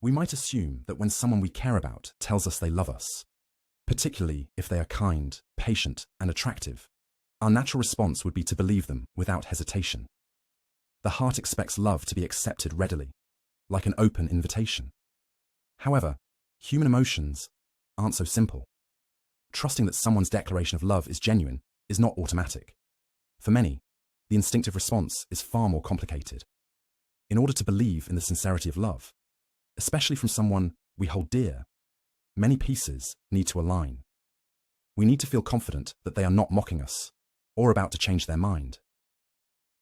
We might assume that when someone we care about tells us they love us, particularly if they are kind, patient, and attractive, our natural response would be to believe them without hesitation. The heart expects love to be accepted readily, like an open invitation. However, human emotions aren't so simple. Trusting that someone's declaration of love is genuine is not automatic. For many, the instinctive response is far more complicated. In order to believe in the sincerity of love, especially from someone we hold dear, many pieces need to align. We need to feel confident that they are not mocking us or about to change their mind.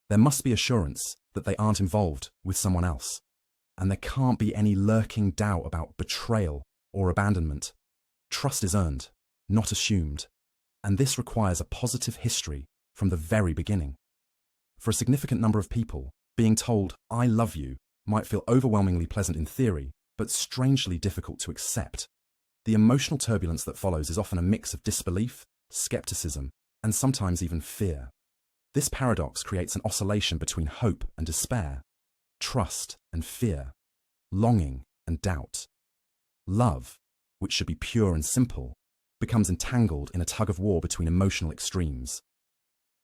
There must be assurance that they aren't involved with someone else, and there can't be any lurking doubt about betrayal or abandonment. Trust is earned, not assumed, and this requires a positive history from the very beginning. For a significant number of people, being told, "I love you," might feel overwhelmingly pleasant in theory, but strangely difficult to accept. The emotional turbulence that follows is often a mix of disbelief, skepticism, and sometimes even fear. This paradox creates an oscillation between hope and despair, trust and fear, longing and doubt. Love, which should be pure and simple, becomes entangled in a tug-of-war between emotional extremes.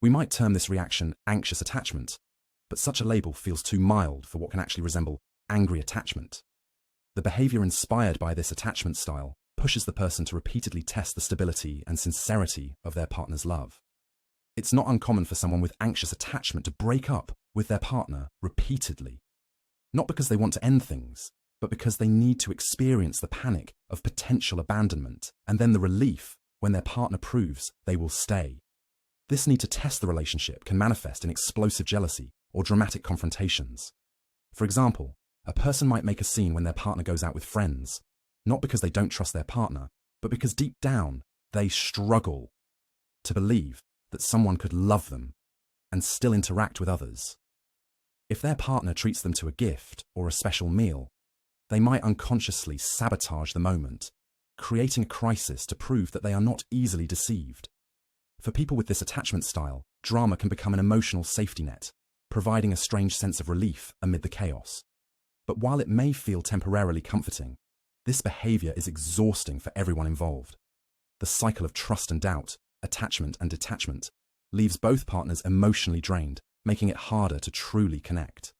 We might term this reaction anxious attachment, but such a label feels too mild for what can actually resemble angry attachment. The behavior inspired by this attachment style pushes the person to repeatedly test the stability and sincerity of their partner's love. It's not uncommon for someone with anxious attachment to break up with their partner repeatedly, not because they want to end things, but because they need to experience the panic of potential abandonment and then the relief when their partner proves they will stay. This need to test the relationship can manifest in explosive jealousy or dramatic confrontations. For example, a person might make a scene when their partner goes out with friends, not because they don't trust their partner, but because deep down they struggle to believe that someone could love them and still interact with others. If their partner treats them to a gift or a special meal, they might unconsciously sabotage the moment, creating a crisis to prove that they are not easily deceived. For people with this attachment style, drama can become an emotional safety net, providing a strange sense of relief amid the chaos. But while it may feel temporarily comforting, this behavior is exhausting for everyone involved. The cycle of trust and doubt, attachment and detachment, leaves both partners emotionally drained, making it harder to truly connect.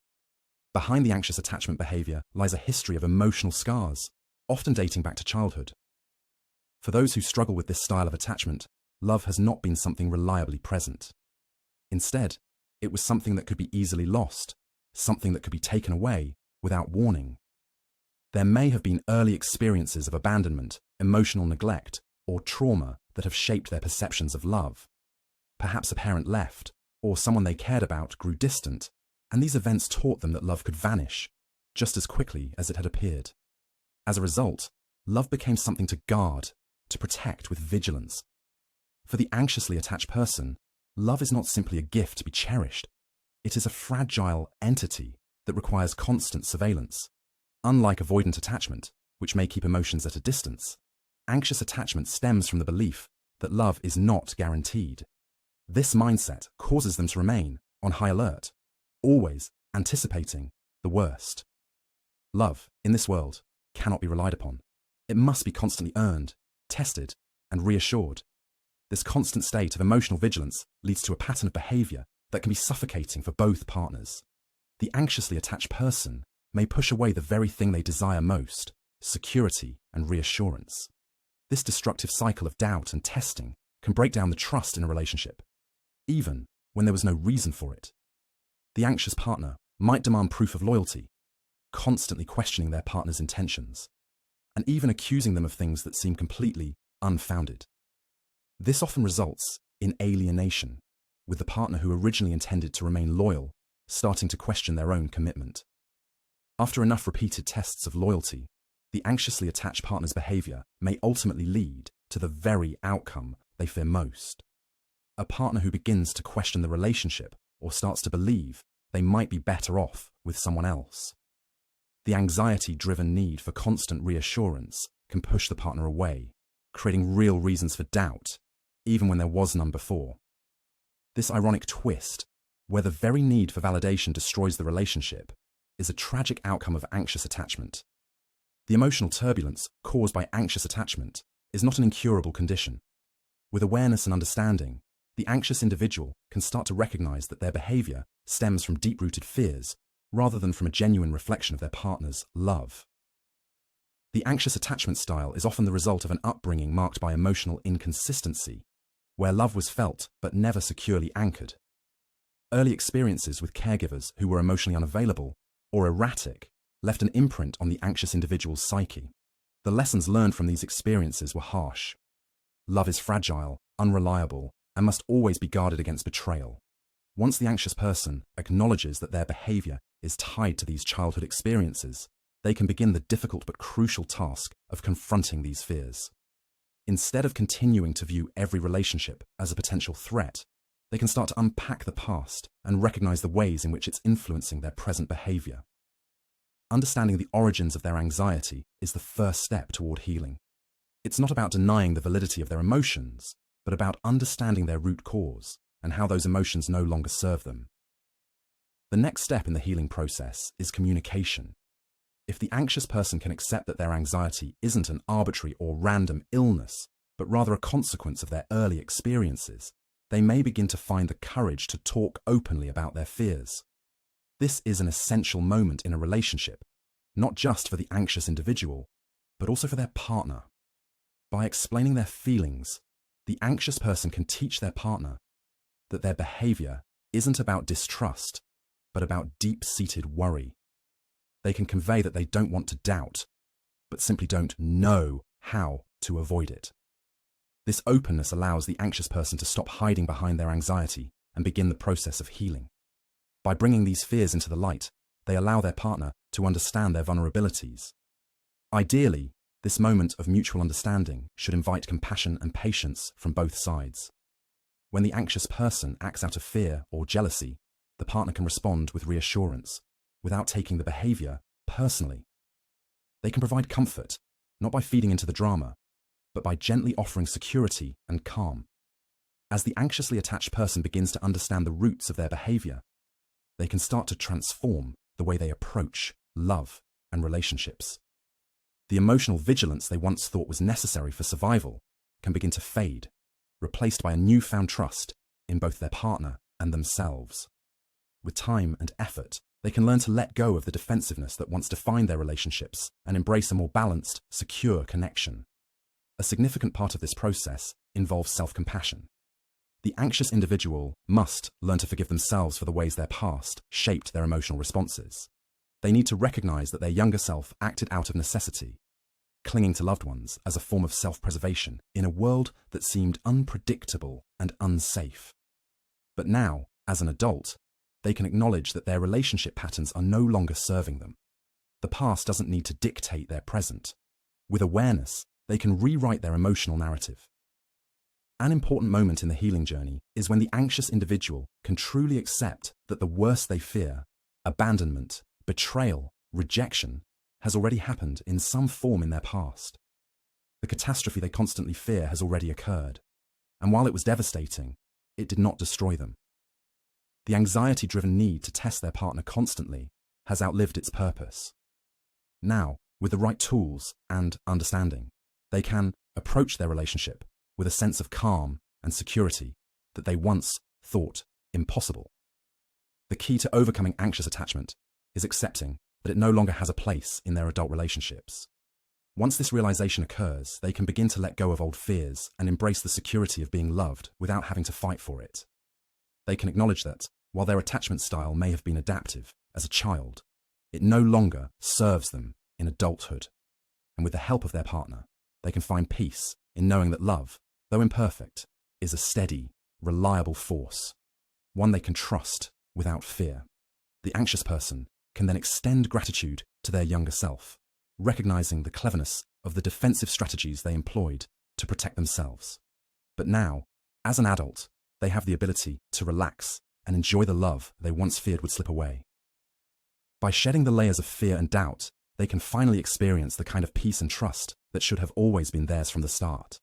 Behind the anxious attachment behavior lies a history of emotional scars, often dating back to childhood. For those who struggle with this style of attachment, love has not been something reliably present. Instead, it was something that could be easily lost, something that could be taken away without warning. There may have been early experiences of abandonment, emotional neglect, or trauma that have shaped their perceptions of love. Perhaps a parent left, or someone they cared about grew distant, and these events taught them that love could vanish just as quickly as it had appeared. As a result, love became something to guard, to protect with vigilance. For the anxiously attached person, love is not simply a gift to be cherished. It is a fragile entity that requires constant surveillance. Unlike avoidant attachment, which may keep emotions at a distance, anxious attachment stems from the belief that love is not guaranteed. This mindset causes them to remain on high alert, always anticipating the worst. Love, in this world, cannot be relied upon. It must be constantly earned, tested, and reassured. This constant state of emotional vigilance leads to a pattern of behavior that can be suffocating for both partners. The anxiously attached person may push away the very thing they desire most, security and reassurance. This destructive cycle of doubt and testing can break down the trust in a relationship, even when there was no reason for it. The anxious partner might demand proof of loyalty, constantly questioning their partner's intentions, and even accusing them of things that seem completely unfounded. This often results in alienation, with the partner who originally intended to remain loyal starting to question their own commitment. After enough repeated tests of loyalty, the anxiously attached partner's behavior may ultimately lead to the very outcome they fear most. A partner who begins to question the relationship or starts to believe they might be better off with someone else. The anxiety-driven need for constant reassurance can push the partner away, creating real reasons for doubt, even when there was none before. This ironic twist, where the very need for validation destroys the relationship, is a tragic outcome of anxious attachment. The emotional turbulence caused by anxious attachment is not an incurable condition. With awareness and understanding, the anxious individual can start to recognize that their behavior stems from deep-rooted fears rather than from a genuine reflection of their partner's love. The anxious attachment style is often the result of an upbringing marked by emotional inconsistency, where love was felt but never securely anchored. Early experiences with caregivers who were emotionally unavailable or erratic left an imprint on the anxious individual's psyche. The lessons learned from these experiences were harsh. Love is fragile, unreliable, and must always be guarded against betrayal. Once the anxious person acknowledges that their behavior is tied to these childhood experiences, they can begin the difficult but crucial task of confronting these fears. Instead of continuing to view every relationship as a potential threat, they can start to unpack the past and recognize the ways in which it's influencing their present behavior. Understanding the origins of their anxiety is the first step toward healing. It's not about denying the validity of their emotions, but about understanding their root cause and how those emotions no longer serve them. The next step in the healing process is communication. If the anxious person can accept that their anxiety isn't an arbitrary or random illness, but rather a consequence of their early experiences, they may begin to find the courage to talk openly about their fears. This is an essential moment in a relationship, not just for the anxious individual, but also for their partner. By explaining their feelings, the anxious person can teach their partner that their behavior isn't about distrust, but about deep-seated worry. They can convey that they don't want to doubt, but simply don't know how to avoid it. This openness allows the anxious person to stop hiding behind their anxiety and begin the process of healing. By bringing these fears into the light, they allow their partner to understand their vulnerabilities. Ideally, this moment of mutual understanding should invite compassion and patience from both sides. When the anxious person acts out of fear or jealousy, the partner can respond with reassurance, without taking the behavior personally. They can provide comfort, not by feeding into the drama, but by gently offering security and calm. As the anxiously attached person begins to understand the roots of their behavior, they can start to transform the way they approach love and relationships. The emotional vigilance they once thought was necessary for survival can begin to fade, replaced by a newfound trust in both their partner and themselves. With time and effort, they can learn to let go of the defensiveness that once defined their relationships and embrace a more balanced, secure connection. A significant part of this process involves self-compassion. The anxious individual must learn to forgive themselves for the ways their past shaped their emotional responses. They need to recognize that their younger self acted out of necessity, clinging to loved ones as a form of self-preservation in a world that seemed unpredictable and unsafe. But now, as an adult, they can acknowledge that their relationship patterns are no longer serving them. The past doesn't need to dictate their present. With awareness, they can rewrite their emotional narrative. An important moment in the healing journey is when the anxious individual can truly accept that the worst they fear, abandonment, betrayal, rejection, has already happened in some form in their past. The catastrophe they constantly fear has already occurred, and while it was devastating, it did not destroy them. The anxiety-driven need to test their partner constantly has outlived its purpose. Now, with the right tools and understanding, they can approach their relationship with a sense of calm and security that they once thought impossible. The key to overcoming anxious attachment is accepting that it no longer has a place in their adult relationships. Once this realization occurs, they can begin to let go of old fears and embrace the security of being loved without having to fight for it. They can acknowledge that, while their attachment style may have been adaptive as a child, it no longer serves them in adulthood. And with the help of their partner, they can find peace in knowing that love, though imperfect, is a steady, reliable force, one they can trust without fear. The anxious person can then extend gratitude to their younger self, recognizing the cleverness of the defensive strategies they employed to protect themselves. But now, as an adult, they have the ability to relax and enjoy the love they once feared would slip away. By shedding the layers of fear and doubt, they can finally experience the kind of peace and trust that should have always been theirs from the start.